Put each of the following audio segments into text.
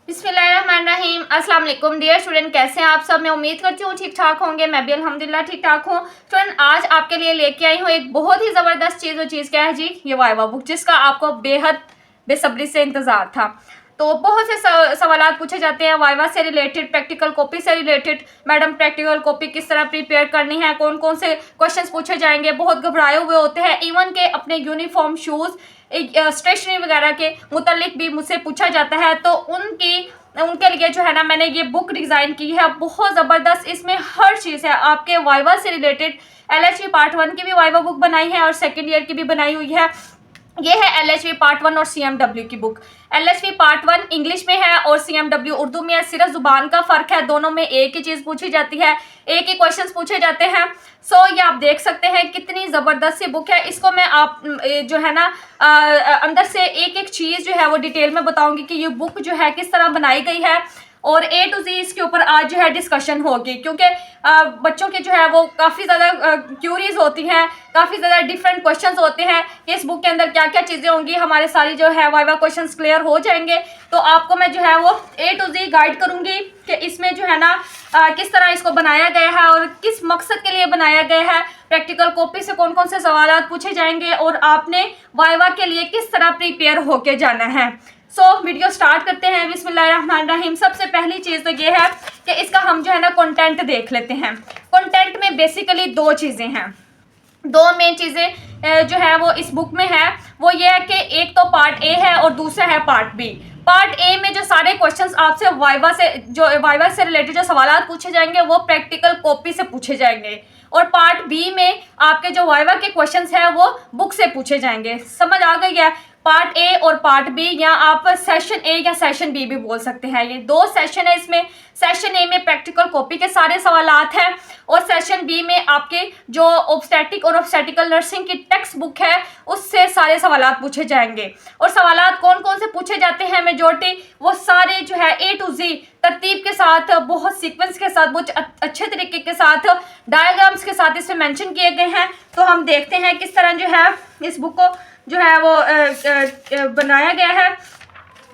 बिस्मिल्लाहिर्रहमानिर्रहीम। अस्सलाम वालेकुम डियर स्टूडेंट, कैसे हैं आप सब। मैं उम्मीद करती हूँ ठीक ठाक होंगे। मैं भी अल्हम्दुलिल्लाह ठीक ठाक हूँ। स्टूडेंट, आज आपके लिए लेके आई हूँ एक बहुत ही ज़बरदस्त चीज़। वो चीज़ क्या है जी? ये वाइवा बुक, जिसका आपको बेहद बेसब्री से इंतज़ार था। तो बहुत से सवालात पूछे जाते हैं वाइवा से रिलेटेड, प्रैक्टिकल कॉपी से रिलेटेड। मैडम, प्रैक्टिकल कॉपी किस तरह प्रिपेयर करनी है, कौन कौन से क्वेश्चंस पूछे जाएंगे। बहुत घबराए हुए होते हैं। इवन के अपने यूनिफॉर्म, शूज़, स्टेशनरी वगैरह के मुतालिक भी मुझसे पूछा जाता है। तो उनके लिए जो है ना, मैंने ये बुक डिज़ाइन की है, बहुत ज़बरदस्त। इसमें हर चीज़ है आपके वाइवा से रिलेटेड। LHV पार्ट 1 की भी वाइवा बुक बनाई है और सेकेंड ईयर की भी बनाई हुई है। ये है LHV पार्ट 1 और CMW की बुक। LHV पार्ट 1 इंग्लिश में है और CMW उर्दू में है। सिर्फ जुबान का फ़र्क है, दोनों में एक ही चीज़ पूछी जाती है, एक ही क्वेश्चंस पूछे जाते हैं। ये आप देख सकते हैं कितनी ज़बरदस्त सी बुक है। इसको मैं आप जो है ना अंदर से एक एक चीज़ जो है वो डिटेल में बताऊंगी कि ये बुक जो है किस तरह बनाई गई है। और A to Z इसके ऊपर आज जो है डिस्कशन होगी, क्योंकि बच्चों के जो है वो काफ़ी ज़्यादा क्यूरीज होती हैं, काफ़ी ज़्यादा डिफरेंट क्वेश्चंस होते हैं कि इस बुक के अंदर क्या क्या चीज़ें होंगी। हमारे सारी जो है वाइवा क्वेश्चंस क्लियर हो जाएंगे। तो आपको मैं जो है वो A to Z गाइड करूँगी कि इसमें जो है ना किस तरह इसको बनाया गया है और किस मकसद के लिए बनाया गया है। प्रैक्टिकल कॉपी से कौन कौन से सवाल पूछे जाएंगे और आपने वाइवा के लिए किस तरह प्रिपेयर होके जाना है। वीडियो स्टार्ट करते हैं। बिस्मिल्लाहिर्रहमानिर्रहीम। सबसे पहली चीज़ तो ये है कि इसका हम जो है ना कंटेंट देख लेते हैं। कंटेंट में बेसिकली दो चीज़ें हैं, दो मेन चीज़ें जो है वो इस बुक में है। वो ये है कि एक तो पार्ट A है और दूसरा है पार्ट B। पार्ट A में जो सारे क्वेश्चंस आपसे वाइवा से रिलेटेड जो सवाल पूछे जाएंगे वो प्रैक्टिकल कॉपी से पूछे जाएंगे, और पार्ट B में आपके जो वाइवा के क्वेश्चंस हैं वो बुक से पूछे जाएंगे। समझ आ गई है? पार्ट A और पार्ट B, या आप सेशन A या सेशन B भी बोल सकते हैं। ये दो सेशन है इसमें। सेशन A में प्रैक्टिकल कॉपी के सारे सवालात हैं और सेशन B में आपके जो ऑब्स्टेटिक और ऑब्स्टेटिकल नर्सिंग की टेक्स्ट बुक है उससे सारे सवालात पूछे जाएंगे। और सवालात कौन कौन से पूछे जाते हैं, मेजॉरिटी वो सारे जो है A to Z तरतीब के साथ, बहुत सीक्वेंस के साथ, बहुत अच्छे तरीके के साथ, डायग्राम्स के साथ इसमें मेंशन किए गए हैं। तो हम देखते हैं किस तरह जो है इस बुक को जो है वो बनाया गया है।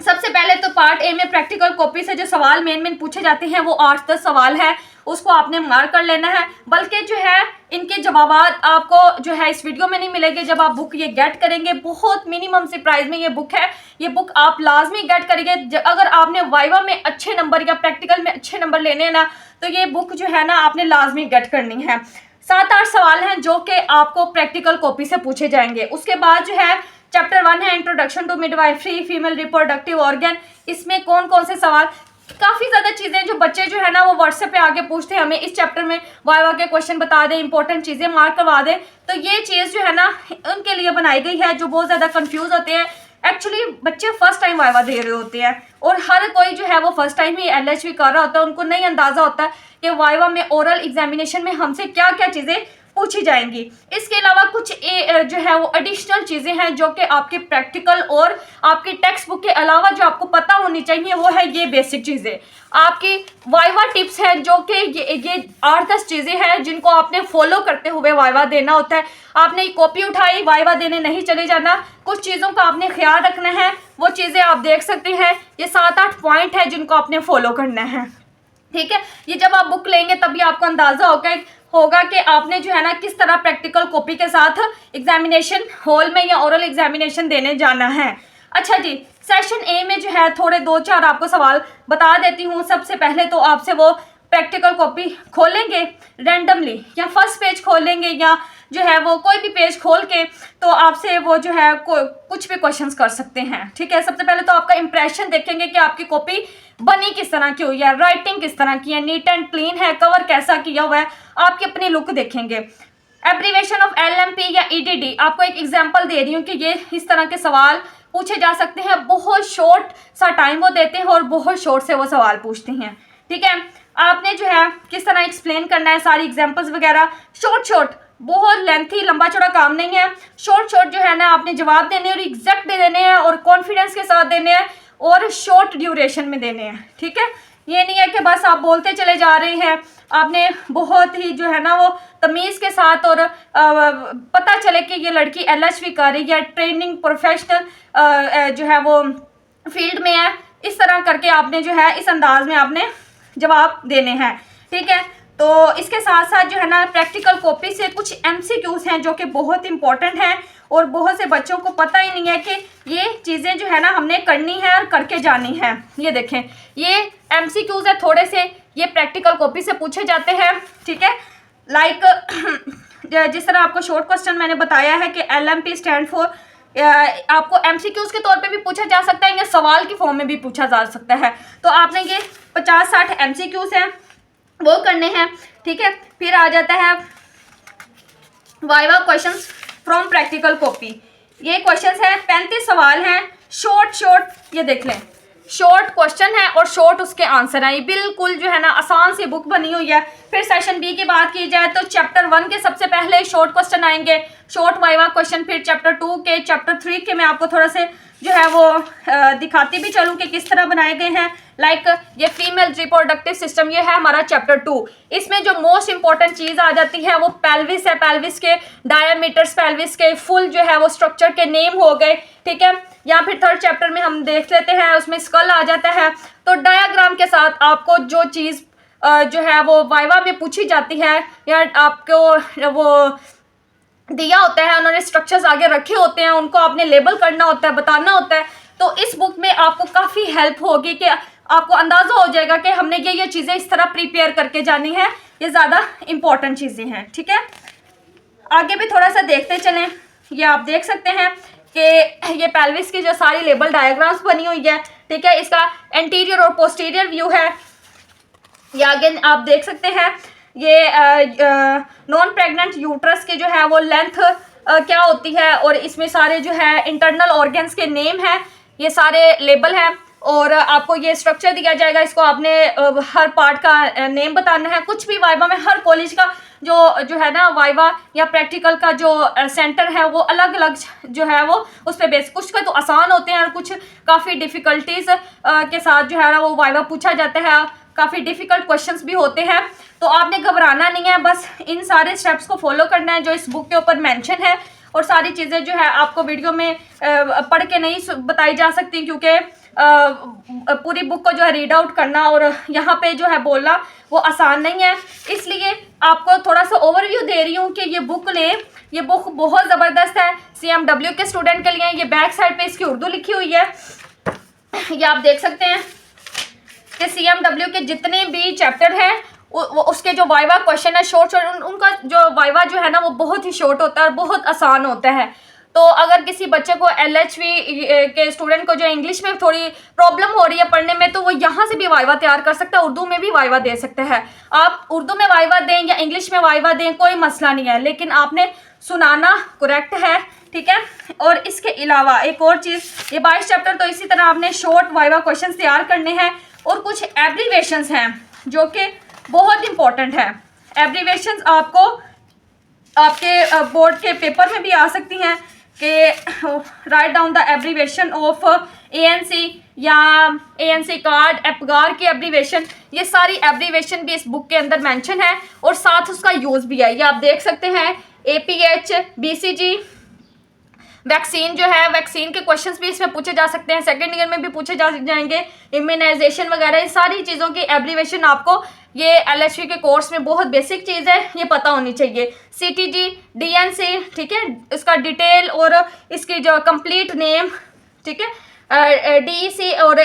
सबसे पहले तो पार्ट A में प्रैक्टिकल कॉपी से जो सवाल मेन पूछे जाते हैं वो 8-10 सवाल है, उसको आपने मार्क कर लेना है। बल्कि जो है इनके जवाब आपको जो है इस वीडियो में नहीं मिलेंगे, जब आप बुक ये गेट करेंगे। बहुत मिनिमम सी प्राइस में ये बुक है। ये बुक आप लाजमी गेट करेंगे। अगर आपने वाइवा में अच्छे नंबर या प्रैक्टिकल में अच्छे नंबर लेने हैं ना, तो ये बुक जो है ना आपने लाजमी गेट करनी है। 7-8 सवाल हैं जो कि आपको प्रैक्टिकल कॉपी से पूछे जाएंगे। उसके बाद जो है चैप्टर 1 है introduction to midwifery, female reproductive organ. इसमें कौन कौन से सवाल, काफ़ी ज़्यादा चीज़ें जो बच्चे जो है ना वो व्हाट्सएप पे आगे पूछते हैं, हमें इस चैप्टर में वाइवा के क्वेश्चन बता दें, इंपॉर्टेंट चीज़ें मार्क करवा दें। तो ये चीज़ जो है ना उनके लिए बनाई गई है जो बहुत ज़्यादा कंफ्यूज होते हैं। एक्चुअली बच्चे फर्स्ट टाइम वाइवा दे रहे होते हैं और हर कोई जो है वो फर्स्ट टाइम ही LHV कर रहा होता है। उनको नहीं अंदाज़ा होता कि वाइवा में ओरल एग्जामिनेशन में हमसे क्या क्या चीज़ें पूछी जाएंगी। इसके अलावा कुछ जो है वो एडिशनल चीज़ें हैं जो कि आपके प्रैक्टिकल और आपकी टेक्स्ट बुक के अलावा जो आपको पता होनी चाहिए, वो है ये बेसिक चीज़ें। आपकी वाइवा टिप्स हैं जो कि ये 8-10 चीज़ें हैं जिनको आपने फॉलो करते हुए वाइवा देना होता है। आपने कॉपी उठाई, वाइवा देने नहीं चले जाना। कुछ चीज़ों का आपने ख्याल रखना है, वो चीज़ें आप देख सकते हैं। ये 7-8 पॉइंट है जिनको आपने फॉलो करना है, ठीक है। ये जब आप बुक लेंगे तभी आपको अंदाज़ा होगा कि आपने जो है ना किस तरह प्रैक्टिकल कॉपी के साथ एग्जामिनेशन हॉल में या ओरल एग्जामिनेशन देने जाना है। अच्छा जी, सेशन A में जो है थोड़े 2-4 आपको सवाल बता देती हूँ। सबसे पहले तो आपसे वो प्रैक्टिकल कॉपी खोलेंगे रैंडमली, या फर्स्ट पेज खोलेंगे या जो है वो कोई भी पेज खोल के तो आपसे वो जो है कुछ भी क्वेश्चंस कर सकते हैं, ठीक है। सबसे पहले तो आपका इंप्रेशन देखेंगे कि आपकी कॉपी बनी किस तरह की हुई है, राइटिंग किस तरह की है, नीट एंड क्लीन है, कवर कैसा किया हुआ है, आपकी अपनी लुक देखेंगे। एब्रीवेशन ऑफ LMP या EDD, आपको एक एग्जांपल दे रही हूँ कि ये इस तरह के सवाल पूछे जा सकते हैं। बहुत शॉर्ट सा टाइम वो देते हैं और बहुत शॉर्ट से वो सवाल पूछते हैं, ठीक है। आपने जो है किस तरह एक्सप्लेन करना है, सारी एग्जाम्पल्स वगैरह शॉर्ट, बहुत लेंथी लंबा चौड़ा काम नहीं है। शॉर्ट जो है ना आपने जवाब देने और एग्जैक्ट भी देने हैं और कॉन्फिडेंस के साथ देने हैं और शॉर्ट ड्यूरेशन में देने हैं, ठीक है। ये नहीं है कि बस आप बोलते चले जा रहे हैं। आपने बहुत ही जो है ना वो तमीज़ के साथ और पता चले कि ये लड़की LHV कर रही है, ट्रेनिंग प्रोफेशनल जो है वो फील्ड में है, इस तरह करके आपने जो है इस अंदाज में आपने जवाब देने हैं, ठीक है। तो इसके साथ साथ जो है ना प्रैक्टिकल कॉपी से कुछ MCQs हैं जो कि बहुत इंपॉर्टेंट हैं और बहुत से बच्चों को पता ही नहीं है कि ये चीज़ें जो है ना हमने करनी है और करके जानी है। ये देखें, ये MCQs है थोड़े से, ये प्रैक्टिकल कॉपी से पूछे जाते हैं, ठीक है। लाइक जिस तरह आपको शॉर्ट क्वेश्चन मैंने बताया है कि LMP स्टैंड फॉर, आपको MCQs के तौर पे भी पूछा जा सकता है या सवाल की फॉर्म में भी पूछा जा सकता है। तो आपने ये 50-60 MCQs हैं वो करने हैं, ठीक है। फिर आ जाता है viva questions from practical copy. ये क्वेश्चंस है 35 सवाल हैं, शॉर्ट, ये देख लें, शॉर्ट क्वेश्चन है और शॉर्ट उसके आंसर हैं। ये बिल्कुल जो है ना आसान सी बुक बनी हुई है। फिर सेशन बी की बात की जाए तो चैप्टर 1 के सबसे पहले शॉर्ट क्वेश्चन आएंगे, शॉर्ट वाइवा क्वेश्चन। फिर चैप्टर 2 के, चैप्टर 3 के मैं आपको थोड़ा से जो है वो दिखाती भी चलूँ कि किस तरह बनाए गए हैं। लाइक ये फीमेल रिप्रोडक्टिव सिस्टम, ये है हमारा चैप्टर 2। इसमें जो मोस्ट इंपॉर्टेंट चीज़ आ जाती है वो पेल्विस है, पेल्विस के डायमीटर्स, पेल्विस के फुल जो है वो स्ट्रक्चर के नेम हो गए, ठीक है। या फिर थर्ड चैप्टर में हम देख लेते हैं, उसमें स्कल आ जाता है। तो डायग्राम के साथ आपको जो चीज़ जो है वो वाइवा में पूछी जाती है या आपको वो दिया होता है, उन्होंने स्ट्रक्चर्स आगे रखे होते हैं, उनको आपने लेबल करना होता है, बताना होता है। तो इस बुक में आपको काफ़ी हेल्प होगी कि आपको अंदाज़ा हो जाएगा कि हमने ये चीज़ें इस तरह प्रिपेयर करके जानी है। ये ज़्यादा इंपॉर्टेंट चीज़ें हैं, ठीक है। आगे भी थोड़ा सा देखते चलें। ये आप देख सकते हैं कि ये पेल्विस की जो सारी लेबल डायग्राम्स बनी हुई है, ठीक है। इसका एंटीरियर और पोस्टीरियर व्यू है। ये आगे आप देख सकते हैं, ये नॉन प्रेग्नेंट यूट्रस की जो है वो लेंथ क्या होती है और इसमें सारे जो है इंटरनल ऑर्गन्स के नेम है, ये सारे लेबल हैं। और आपको ये स्ट्रक्चर दिया जाएगा, इसको आपने हर पार्ट का नेम बताना है। कुछ भी वाइवा में हर कॉलेज का जो है ना वाइवा या प्रैक्टिकल का जो सेंटर है वो अलग अलग जो है वो उस पर बेस, कुछ का तो आसान होते हैं और कुछ काफ़ी डिफ़िकल्टीज के साथ जो है ना वो वाइवा पूछा जाता है, काफ़ी डिफ़िकल्ट क्वेश्चंस भी होते हैं। तो आपने घबराना नहीं है, बस इन सारे स्टेप्स को फॉलो करना है जो इस बुक के ऊपर मेंशन है। और सारी चीज़ें जो है आपको वीडियो में पढ़ के नहीं बताई जा सकती, क्योंकि पूरी बुक को जो है रीड आउट करना और यहाँ पे जो है बोलना वो आसान नहीं है। इसलिए आपको थोड़ा सा ओवरव्यू दे रही हूँ कि ये बुक लें। ये बुक बहुत ज़बरदस्त है CMW के स्टूडेंट के लिए। ये बैक साइड पे इसकी उर्दू लिखी हुई है, ये आप देख सकते हैं कि CMW के जितने भी चैप्टर हैं उसके जो वाइवा क्वेश्चन है शॉर्ट, उनका जो वाइवा जो है ना वो बहुत ही शॉर्ट होता है और बहुत आसान होता है। तो अगर किसी बच्चे को LHV के स्टूडेंट को जो इंग्लिश में थोड़ी प्रॉब्लम हो रही है पढ़ने में, तो वो यहाँ से भी वाइवा तैयार कर सकता है, उर्दू में भी वाइवा दे सकते हैं। आप उर्दू में वाइवा दें या इंग्लिश में वाइवा दें, कोई मसला नहीं है, लेकिन आपने सुनाना करेक्ट है, ठीक है। और इसके अलावा एक और चीज़, ये 22 चैप्टर तो इसी तरह आपने शॉर्ट वाइवा क्वेश्चन तैयार करने हैं। और कुछ एब्रीवेशंस हैं जो कि बहुत इंपॉर्टेंट है। एब्रीवेशंस आपको आपके बोर्ड के पेपर में भी आ सकती हैं कि write down the abbreviation of ANC या ANC कार्ड, एपगार की एब्रीवेशन। ये सारी एब्रीवेशन भी इस बुक के अंदर मेंशन है और साथ उसका यूज़ भी है। ये आप देख सकते हैं APH, BCG, वैक्सीन जो है, वैक्सीन के क्वेश्चंस भी इसमें पूछे जा सकते हैं, सेकेंड ईयर में भी पूछे जाएंगे, इम्यूनाइजेशन वगैरह, ये सारी चीज़ों की एब्रीवेशन आपको ये LHV के कोर्स में बहुत बेसिक चीज़ है, ये पता होनी चाहिए। CTG, DNC, ठीक है, इसका डिटेल और इसकी जो कंप्लीट नेम, ठीक है, DEC और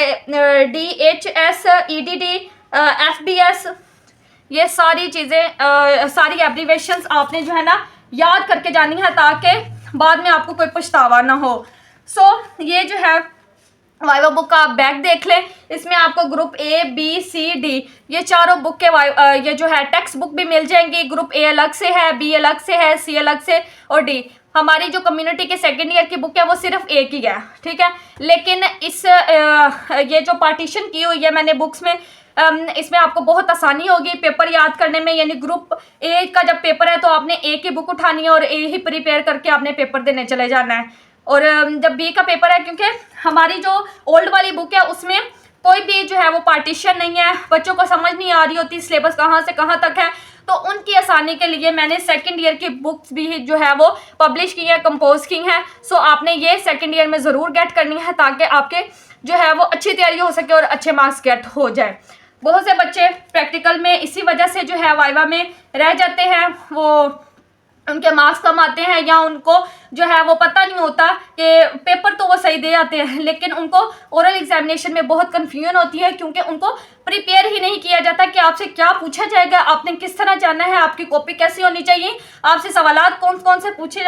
DHS, EDD, FBS, ये सारी चीज़ें, सारी एब्रीवेशंस आपने जो है ना याद करके जानी है ताकि बाद में आपको कोई पछतावा ना हो। ये जो है वाइवा बुक का आप बैक देख लें, इसमें आपको group A, B, C, D ये चारों बुक के ये जो है टेक्स्ट बुक भी मिल जाएंगी। ग्रुप A अलग से है, B अलग से है, C अलग से और D। हमारी जो कम्युनिटी के सेकेंड ईयर की बुक है वो सिर्फ एक ही है, ठीक है। लेकिन इस ये जो पार्टीशन की हुई है मैंने बुक्स में, इसमें आपको बहुत आसानी होगी पेपर याद करने में। यानी ग्रुप A का जब पेपर है तो आपने A की बुक उठानी है और A ही प्रिपेयर करके आपने पेपर देने चले जाना है। और जब B का पेपर है, क्योंकि हमारी जो ओल्ड वाली बुक है उसमें कोई भी जो है वो पार्टीशन नहीं है, बच्चों को समझ नहीं आ रही होती सिलेबस कहाँ से कहाँ तक है, तो उनकी आसानी के लिए मैंने सेकंड ईयर की बुक्स भी जो है वो पब्लिश की है, कंपोज की हैं। आपने ये सेकंड ईयर में ज़रूर गेट करनी है ताकि आपके जो है वो अच्छी तैयारी हो सके और अच्छे मार्क्स गेट हो जाए। बहुत से बच्चे प्रैक्टिकल में इसी वजह से जो है वाइवा में रह जाते हैं, वो उनके मार्क्स कम आते हैं या उनको जो है वो पता नहीं होता कि पेपर तो वो सही दे आते हैं लेकिन उनको ओरल एग्जामिनेशन में बहुत कन्फ्यूजन होती है, क्योंकि उनको प्रिपेयर ही नहीं किया जाता कि आपसे क्या पूछा जाएगा, आपने किस तरह जाना है, आपकी कॉपी कैसी होनी चाहिए, आपसे सवालात कौन कौन से पूछे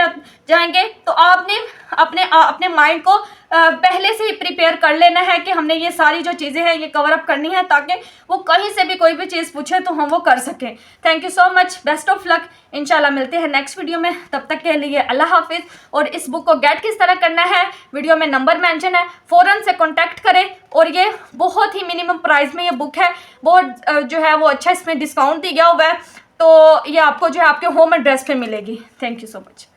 जाएंगे। तो आपने अपने माइंड को पहले से ही प्रिपेयर कर लेना है कि हमने ये सारी जो चीज़ें हैं ये कवर अप करनी है, ताकि वो कहीं से भी कोई भी चीज़ पूछे तो हम वो कर सकें। Thank you so much, best of luck. इंशाल्लाह मिलते हैं नेक्स्ट वीडियो में, तब तक के लिए अल्लाह हाफिज़। और इस बुक को गेट किस तरह करना है, वीडियो में नंबर मेंशन है, फ़ौरन से कॉन्टैक्ट करें। और ये बहुत ही मिनिमम प्राइस में ये बुक है, बहुत जो है वो अच्छा इसमें डिस्काउंट दिया हुआ है, तो ये आपको जो है आपके होम एड्रेस पे मिलेगी। Thank you so much.